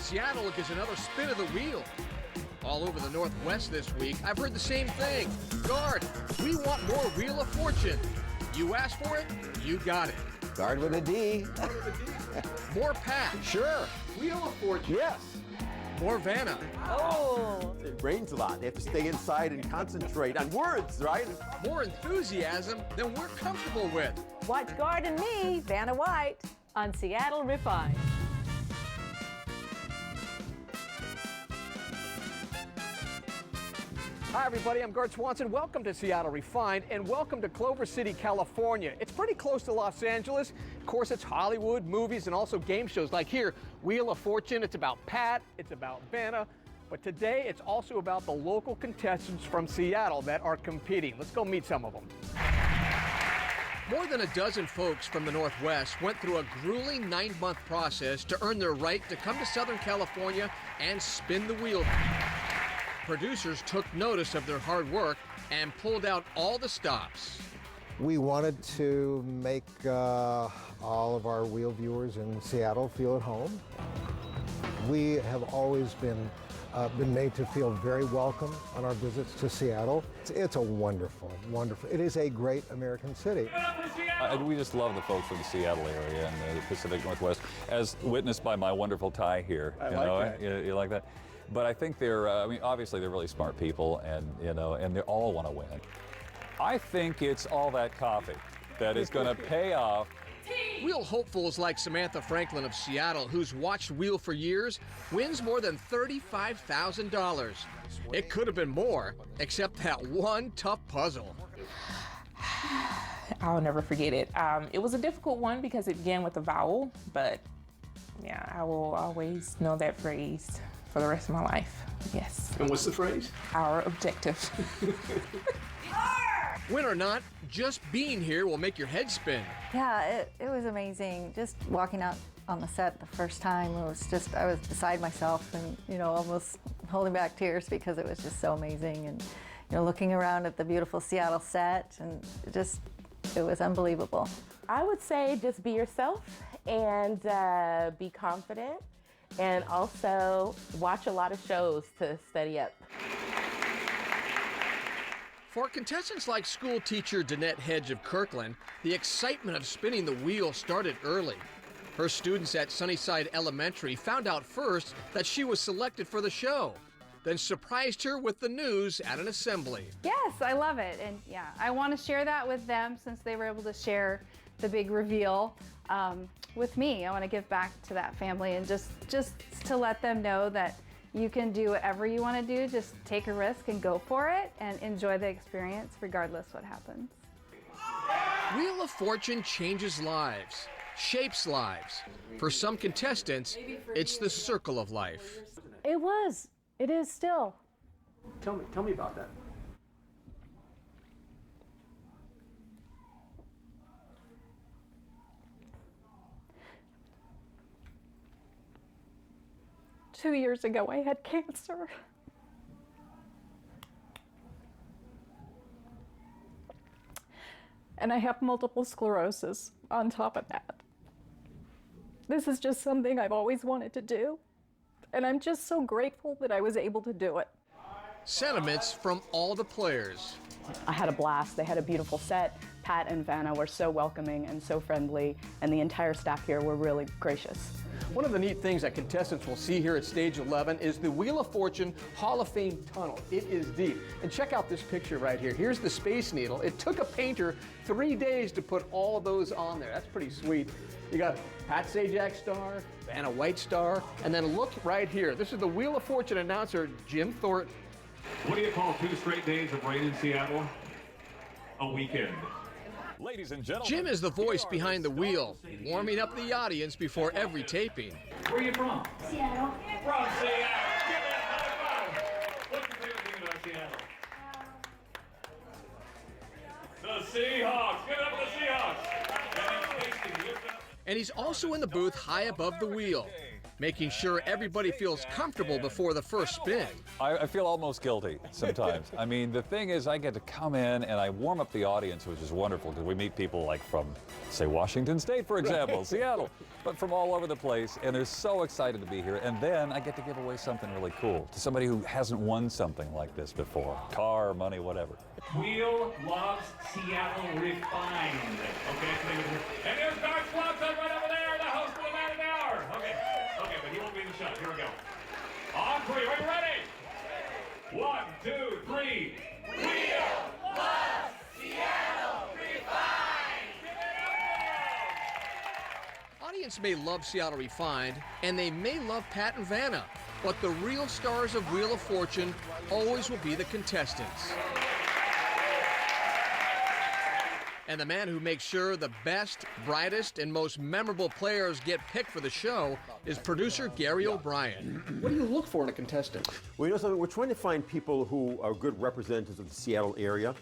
Seattle gets another spin of the wheel. All over the Northwest this week, I've heard the same thing. Guard, we want more Wheel of Fortune. You asked for it, you got it. Guard with a D. More Pat. Sure. Wheel of Fortune. Yes. More Vanna. Oh. It rains a lot. They have to stay inside and concentrate on words, right? More enthusiasm than we're comfortable with. Watch Guard and me, Vanna White, on Seattle Refined. Hi, everybody. I'm Gart Swanson. Welcome to Seattle Refined, and welcome to Clover City, California. It's pretty close to Los Angeles. Of course, it's Hollywood, movies, and also game shows like here, Wheel of Fortune. It's about Pat. It's about Vanna. But today, it's also about the local contestants from Seattle that are competing. Let's go meet some of them. More than a dozen folks from the Northwest went through a grueling 9-month process to earn their right to come to Southern California and spin the wheel. Producers took notice of their hard work and pulled out all the stops. We wanted to make all of our wheel viewers in Seattle feel at home. We have always been made to feel very welcome on our visits to Seattle. It's a wonderful, wonderful, it is a great American city. We just love the folks from the Seattle area and the Pacific Northwest, as witnessed by my wonderful tie here. You like that? But I think they're, I mean, obviously they're really smart people, and and they all want to win. I think it's all that coffee that is going to pay off. Wheel hopefuls like Samantha Franklin of Seattle, who's watched Wheel for years, wins more than $35,000. It could have been more, except that one tough puzzle. I'll never forget it. It was a difficult one because it began with a vowel, but yeah, I will always know that phrase for the rest of my life. Yes. And what's the phrase? Our objective. Win or not, just being here will make your head spin. Yeah, it was amazing. Just walking out on the set the first time, it was just, I was beside myself and, almost holding back tears because it was just so amazing. And, looking around at the beautiful Seattle set, and it was unbelievable. I would say just be yourself and be confident, and also watch a lot of shows to study up. For contestants like school teacher Danette Hedge of Kirkland, the excitement of spinning the wheel started early. Her students at Sunnyside Elementary found out first that she was selected for the show, then surprised her with the news at an assembly. Yes, I love it. And yeah, I want to share that with them since they were able to share the big reveal with me. I want to give back to that family and just to let them know that you can do whatever you want to do. Just take a risk and go for it and enjoy the experience regardless what happens. Wheel of Fortune changes lives, shapes lives. For some contestants, it's the circle of life. It was. It is still. Tell me about that. Two years ago, I had cancer. And I have multiple sclerosis on top of that. This is just something I've always wanted to do. And I'm just so grateful that I was able to do it. Sentiments from all the players. I had a blast. They had a beautiful set. Pat and Vanna were so welcoming and so friendly, and the entire staff here were really gracious. One of the neat things that contestants will see here at Stage 11 is the Wheel of Fortune Hall of Fame tunnel. It is deep. And check out this picture right here. Here's the Space Needle. It took a painter 3 days to put all those on there. That's pretty sweet. You got Pat Sajak star, Vanna White star, and then look right here. This is the Wheel of Fortune announcer, Jim Thornton. What do you call 2 straight days of rain in Seattle? A weekend. Ladies and gentlemen, Jim is the voice behind the wheel, warming up the audience before every taping. Where are you from? Seattle. From Seattle. Give it a high five. What's your favorite thing about Seattle? The Seahawks. Give it up for the Seahawks. And he's also in the booth high above the wheel. making sure everybody feels comfortable before the first spin. I feel almost guilty sometimes. I mean, the thing is, I get to come in and I warm up the audience, which is wonderful because we meet people like from, say, Washington State, for example, Seattle, but from all over the place, and they're so excited to be here. And then I get to give away something really cool to somebody who hasn't won something like this before, car, money, whatever. Wheel loves Seattle refined. Okay, and there's Dark Watson right over there, the host of the Man of the Hour. Okay, but he won't be in the shot. Here we go. On three, are you ready? 1, 2, 3. Wheel loves Seattle refined. Audience may love Seattle Refined, and they may love Pat and Vanna, but the real stars of Wheel of Fortune always will be the contestants. And the man who makes sure the best, brightest, and most memorable players get picked for the show is producer Gary O'Brien. What do you look for in a contestant? Well, you know something, we're trying to find people who are good representatives of the Seattle area.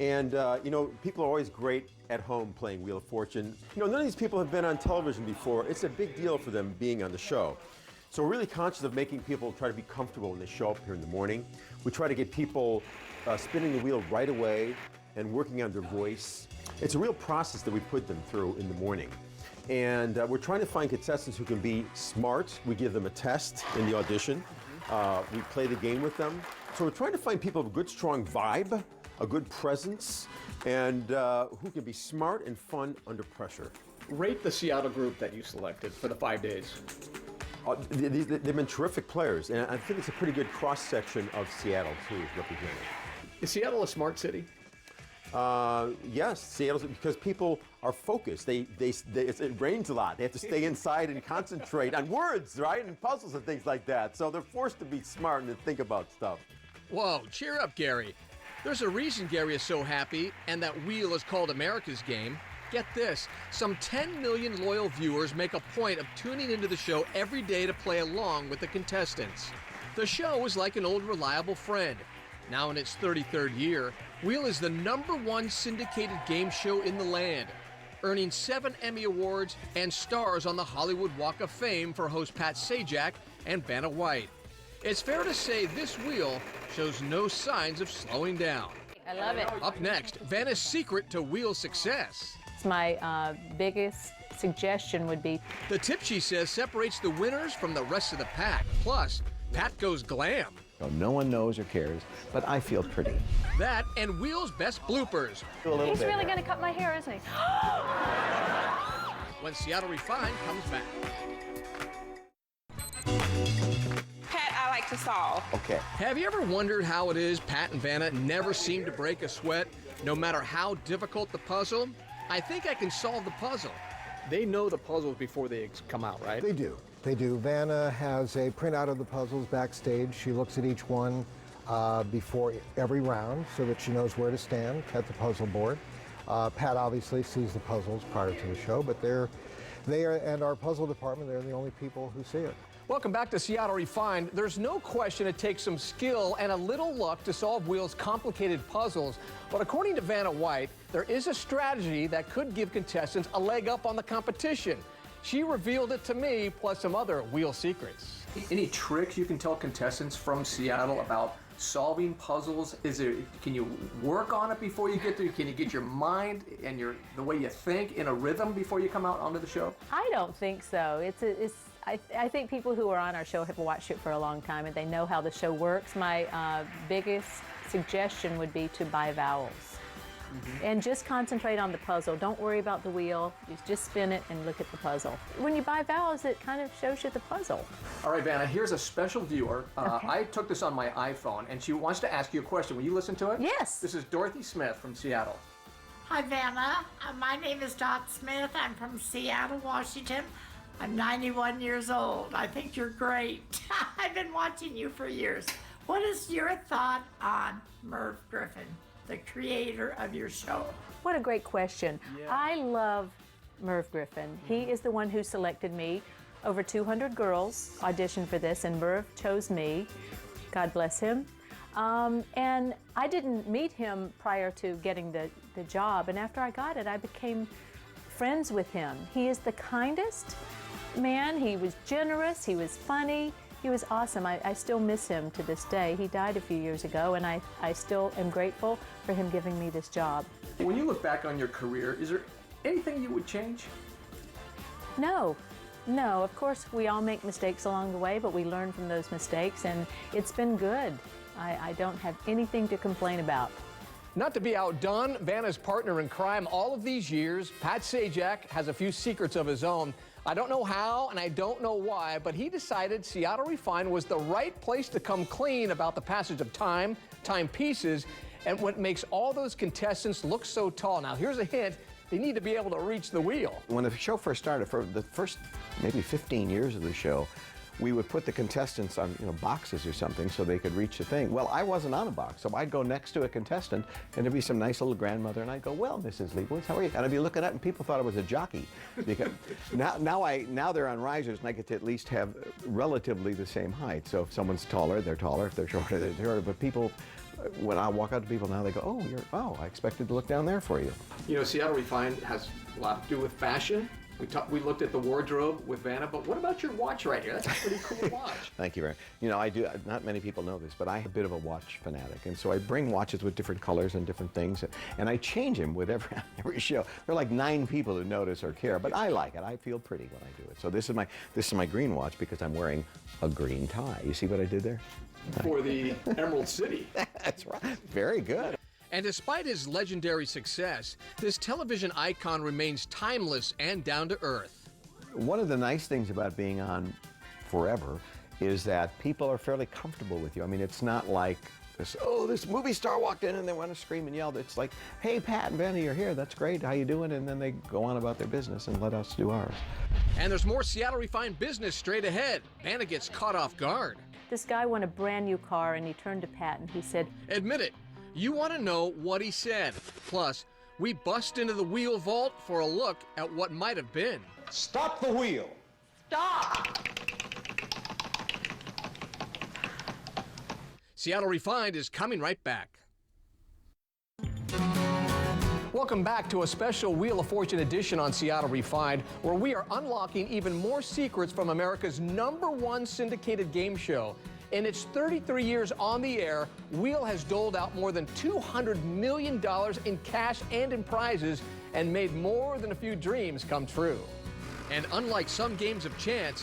And, you know, people are always great at home playing Wheel of Fortune. You know, none of these people have been on television before. It's a big deal for them being on the show. So we're really conscious of making people try to be comfortable when they show up here in the morning. We try to get people spinning the wheel right away and working on their voice. It's a real process that we put them through in the morning. And we're trying to find contestants who can be smart. We give them a test in the audition. We play the game with them. So we're trying to find people with a good, strong vibe, a good presence, and who can be smart and fun under pressure. Rate the Seattle group that you selected for the 5 days. They've been terrific players, and I think it's a pretty good cross-section of Seattle, too, represented. Is Seattle a smart city? Yes, Seattle's, because people are focused. It rains a lot. They have to stay inside and concentrate on words, right? And puzzles and things like that. So they're forced to be smart and to think about stuff. Whoa, cheer up, Gary. There's a reason Gary is so happy, and that Wheel is called America's Game. Get this, some 10 million loyal viewers make a point of tuning into the show every day to play along with the contestants. The show is like an old reliable friend. Now in its 33rd year, Wheel is the #1 syndicated game show in the land, earning 7 Emmy Awards and stars on the Hollywood Walk of Fame for host Pat Sajak and Vanna White. It's fair to say this Wheel shows no signs of slowing down. I love it. Up next, Vanna's secret to Wheel's success. My biggest suggestion would be The tip, she says, separates the winners from the rest of the pack. Plus, Pat goes glam. No one knows or cares, but I feel pretty. That and Wheel's best bloopers. He's really going to cut my hair, isn't he? When Seattle Refined comes back. Pat, I like to solve. Okay. Have you ever wondered how it is Pat and Vanna never seem to break a sweat, no matter how difficult the puzzle? I think I can solve the puzzle. They know the puzzles before they come out, right? They do. They do. Vanna has a printout of the puzzles backstage. She looks at each one before every round so that she knows where to stand at the puzzle board. Pat obviously sees the puzzles prior to the show, but they are, and our puzzle department, they're the only people who see it. Welcome back to Seattle Refined. There's no question it takes some skill and a little luck to solve Wheel's complicated puzzles. But according to Vanna White, there is a strategy that could give contestants a leg up on the competition. She revealed it to me, plus some other Wheel secrets. Any tricks you can tell contestants from Seattle about solving puzzles? Can you work on it before you get there? Can you get your mind and the way you think in a rhythm before you come out onto the show? I don't think so. I think people who are on our show have watched it for a long time and they know how the show works. My biggest suggestion would be to buy vowels. And just concentrate on the puzzle. Don't worry about the wheel. You just spin it and look at the puzzle. When you buy vowels, it kind of shows you the puzzle. All right, Vanna, here's a special viewer. Okay. I took this on my iPhone, and she wants to ask you a question. Will you listen to it? Yes. This is Dorothy Smith from Seattle. Hi, Vanna. My name is Dot Smith. I'm from Seattle, Washington. I'm 91 years old. I think you're great. I've been watching you for years. What is your thought on Merv Griffin, the creator of your show? What a great question. Yeah. I love Merv Griffin. He is the one who selected me. Over 200 girls auditioned for this, and Merv chose me. God bless him. And I didn't meet him prior to getting the job, and after I got it, I became friends with him. He is the kindest, man. He was generous, he was funny, he was awesome. I still miss him to this day. He died a few years ago, and I still am grateful for him giving me this job. When you look back on your career, is there anything you would change? No, of course we all make mistakes along the way, but we learn from those mistakes, and it's been good. I don't have anything to complain about. Not to be outdone, Vanna's partner in crime all of these years, Pat Sajak, has a few secrets of his own. I don't know how and I don't know why, but he decided Seattle Refined was the right place to come clean about the passage of time, timepieces, and what makes all those contestants look so tall. Now, here's a hint. They need to be able to reach the wheel. When the show first started, for the first maybe 15 years of the show, we would put the contestants on boxes or something so they could reach the thing. Well, I wasn't on a box, so I'd go next to a contestant, and there'd be some nice little grandmother, and I'd go, "Well, Mrs. Leibowitz, how are you?" And I'd be looking at it, and people thought I was a jockey. Because now they're on risers, and I get to at least have relatively the same height. So if someone's taller, they're taller. If they're shorter, they're shorter. But people, when I walk out to people now, they go, "Oh, I expected to look down there for you." You know, Seattle Refined has a lot to do with fashion. We looked at the wardrobe with Vanna, but what about your watch right here? That's a pretty cool watch. Thank you very much. I do, not many people know this, but I'm a bit of a watch fanatic, and so I bring watches with different colors and different things, and I change them with every show. There are like 9 people who notice or care, but I like it. I feel pretty when I do it. So this is my green watch because I'm wearing a green tie. You see what I did there? For the Emerald City. That's right. Very good. And despite his legendary success, this television icon remains timeless and down to earth. One of the nice things about being on forever is that people are fairly comfortable with you. I mean, it's not like this movie star walked in and they want to scream and yell. It's like, "Hey, Pat and Vanna, you're here. That's great. How you doing?" And then they go on about their business and let us do ours. And there's more Seattle Refined business straight ahead. Vanna gets caught off guard. This guy won a brand new car, and he turned to Pat and he said, "Admit it. You want to know what he said." Plus, we bust into the wheel vault for a look at what might have been. Stop the wheel. Stop! Seattle Refined is coming right back. Welcome back to a special Wheel of Fortune edition on Seattle Refined, where we are unlocking even more secrets from America's #1 syndicated game show. In its 33 years on the air, Wheel has doled out more than $200 million in cash and in prizes and made more than a few dreams come true. And unlike some games of chance,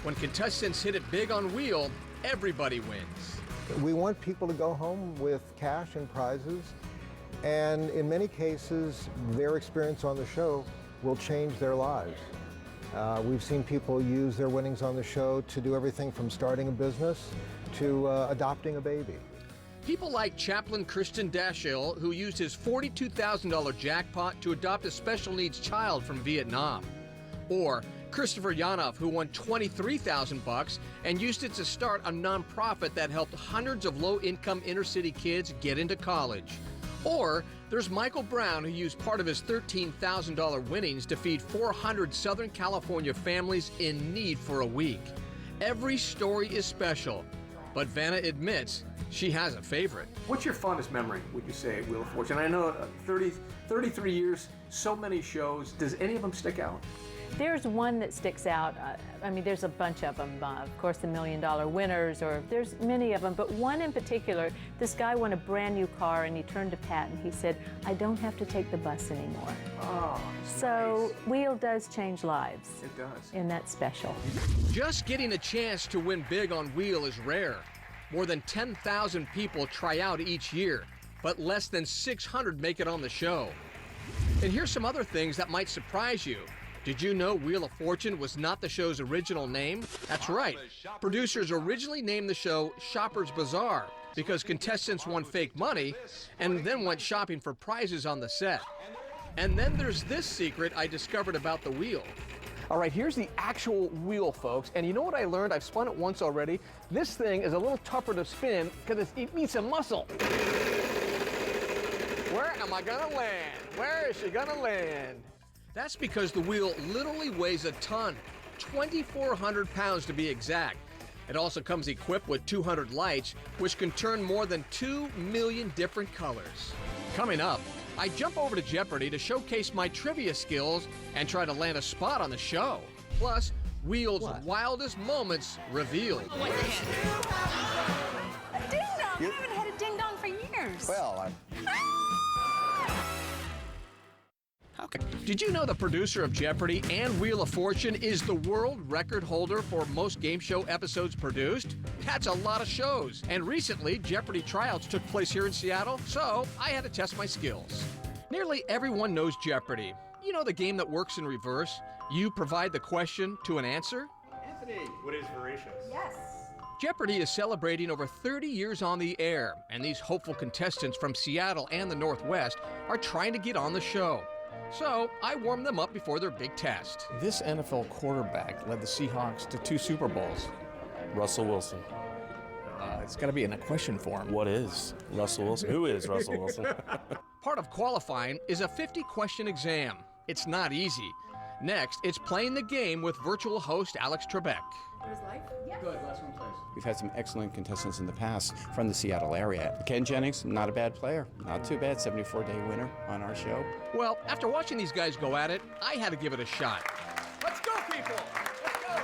when contestants hit it big on Wheel, everybody wins. We want people to go home with cash and prizes, and in many cases, their experience on the show will change their lives. We've seen people use their winnings on the show to do everything from starting a business to adopting a baby. People like Chaplain Christian Dashiell, who used his $42,000 jackpot to adopt a special needs child from Vietnam. Or Christopher Yanov, who won $23,000 and used it to start a nonprofit that helped hundreds of low-income inner-city kids get into college. Or there's Michael Brown, who used part of his $13,000 winnings to feed 400 Southern California families in need for a week. Every story is special, but Vanna admits she has a favorite. What's your fondest memory, would you say, Wheel of Fortune? I know 33 years, so many shows. Does any of them stick out? There's one that sticks out. I mean, there's a bunch of them. Of course, the $1 Million Winners, or there's many of them. But one in particular, this guy won a brand new car, and he turned to Pat and he said, "I don't have to take the bus anymore." Oh, so nice. Wheel does change lives. It does. And that's special. Just getting a chance to win big on Wheel is rare. More than 10,000 people try out each year, but less than 600 make it on the show. And here's some other things that might surprise you. Did you know Wheel of Fortune was not the show's original name? That's right. Producers originally named the show Shopper's Bazaar because contestants won fake money and then went shopping for prizes on the set. And then there's this secret I discovered about the wheel. All right, here's the actual wheel, folks. And you know what I learned? I've spun it once already. This thing is a little tougher to spin because it needs some muscle. Where am I gonna land? Where is she gonna land? That's because the wheel literally weighs a ton, 2,400 pounds to be exact. It also comes equipped with 200 lights, which can turn more than 2 million different colors. Coming up, I jump over to Jeopardy to showcase my trivia skills and try to land a spot on the show. Plus, Wheel's wildest moments revealed. Ding dong! I haven't had a ding dong for years. Well, Did you know the producer of Jeopardy and Wheel of Fortune is the world record holder for most game show episodes produced? That's a lot of shows. And recently, Jeopardy tryouts took place here in Seattle, so I had to test my skills. Nearly everyone knows Jeopardy. You know the game that works in reverse? You provide the question to an answer? Anthony, what is voracious? Yes. Jeopardy is celebrating over 30 years on the air, and these hopeful contestants from Seattle and the Northwest are trying to get on the show. So I warmed them up before their big test. This NFL quarterback led the Seahawks to 2 Super Bowls. Russell Wilson. It's got to be in a question form. What is Russell Wilson? Who is Russell Wilson? Part of qualifying is a 50-question exam. It's not easy. Next, it's playing the game with virtual host Alex Trebek. How's life? Yeah. Good, last one, please. We've had some excellent contestants in the past from the Seattle area. Ken Jennings, not a bad player. Not too bad, 74-day winner on our show. Well, after watching these guys go at it, I had to give it a shot. Let's go, people! Let's go!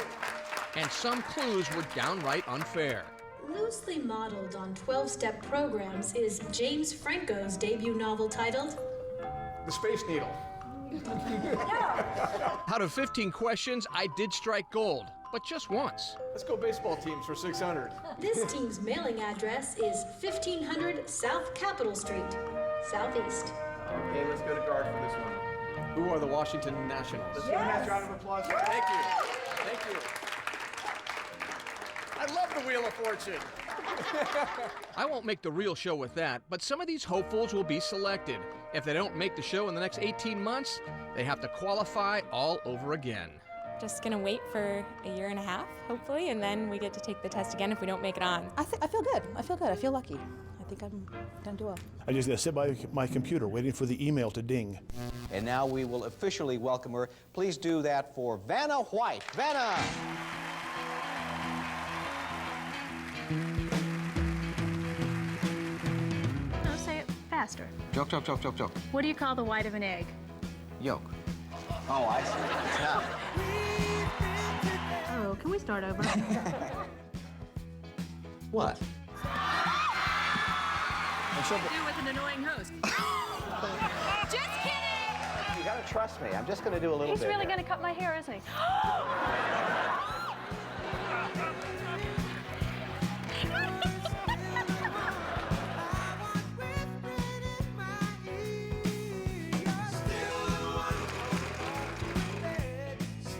And some clues were downright unfair. Loosely modeled on 12-step programs is James Franco's debut novel titled The Space Needle. Out of 15 questions, I did strike gold, but just once. Let's go baseball teams for 600. This team's mailing address is 1500 South Capitol Street, Southeast. Okay, let's go to guard for this one. Who are the Washington Nationals? Let's give a nice round of applause. Thank you. Thank you. I love the Wheel of Fortune. I won't make the real show with that, but some of these hopefuls will be selected. If they don't make the show in the next 18 months, they have to qualify all over again. Just gonna wait for a year and a half, hopefully, and then we get to take the test again if we don't make it on. I feel good. I feel good. I feel lucky. I think I'm gonna do well. I just gotta sit by my computer waiting for the email to ding. And now we will officially welcome her. Please do that for Vanna White. Vanna! No, say it faster. Joke. What do you call the white of an egg? Yolk. Oh, I see. It's not. Oh, can we start over? What? Do with an annoying host. Just kidding! You gotta trust me. I'm just gonna do a little He's bit. really gonna cut my hair, isn't he?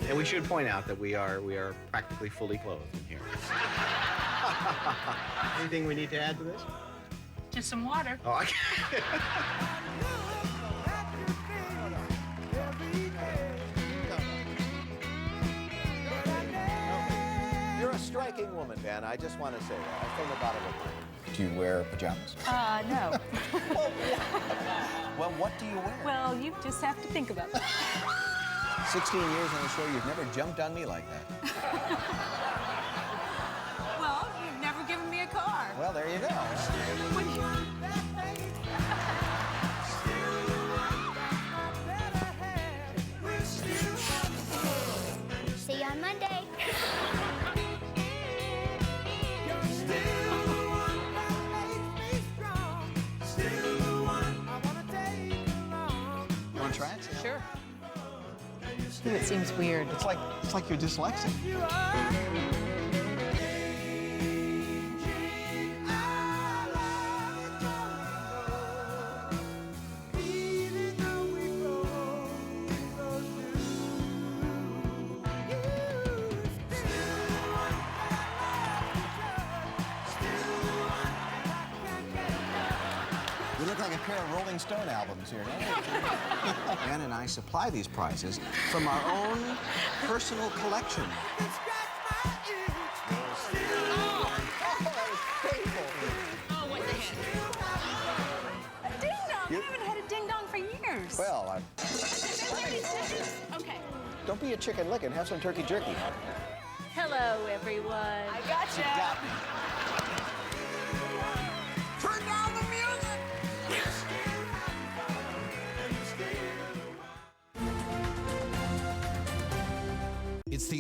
And we should point out that we are practically fully clothed in here. Anything we need to add to this? Just some water. Oh, I You're a striking woman, Vanna. I just want to say that. From the bottom of my heart. Do you wear pajamas? No. Well, what do you wear? Well, you just have to think about it. 16 years on the show, you've never jumped on me like that. Well, you've never given me a car. Well, there you go. See you on Monday. You want to try it? Sure. It seems weird. It's like you're dyslexic. We look like a pair of Rolling Stone albums here, don't we? Ann and I supply these prizes from our own personal collection. Oh, what the heck? A ding dong! I haven't had a ding dong for years. Well, Okay. don't be a chicken lick and have some turkey jerky. Hello, everyone. I gotcha. Got me.